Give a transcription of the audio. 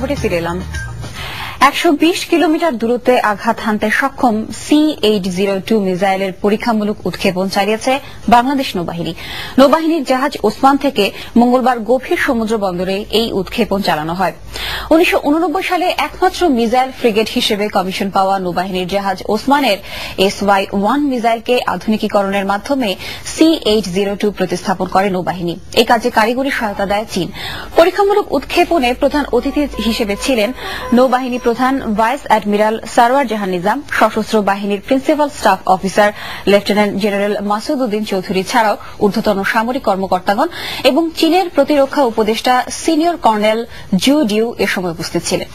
শহরে ফিরে এলাম। 120 কিলোমিটার দূরত্বে আঘাত হানতে সক্ষম C-802 মিসাইলের পরীক্ষামূলক উৎক্ষেপণ চালিয়েছে বাংলাদেশ নৌবাহিনী। নৌবাহিনীর জাহাজ ওসমান থেকে মঙ্গলবার গভীর সমুদ্র বন্দরে এই উৎক্ষেপণ চালানো হয়। 1989 সালে একমাত্র মিসাইল ফ্রিগেট হিসেবে কমিশন পাওয়া নৌবাহিনীর জাহাজ ওসমানের SY-1 মিসাইলকে আধুনিকীকরণের মাধ্যমে C-802 প্রতিস্থাপন করে নৌবাহিনী। এই কাজে কারিগরি সহায়তা দেয় চীন। পরীক্ষামূলক উৎক্ষেপণে প্রধান অতিথি হিসেবে ছিলেন নৌবাহিনী প্রধান ভাইস অ্যাডমিরাল সারওয়ার জাহান নিজাম, সশস্ত্র বাহিনীর principal staff officer lieutenant general Masud Uddin Chowdhury ছাড়াও ঊর্ধ্বতন সামরিক কর্মকর্তাগণ এবং চীনের প্রতিরক্ষা উপদেষ্টা সিনিয়র কর্নেল জু ডিউ এ সময় উপস্থিত ছিলেন।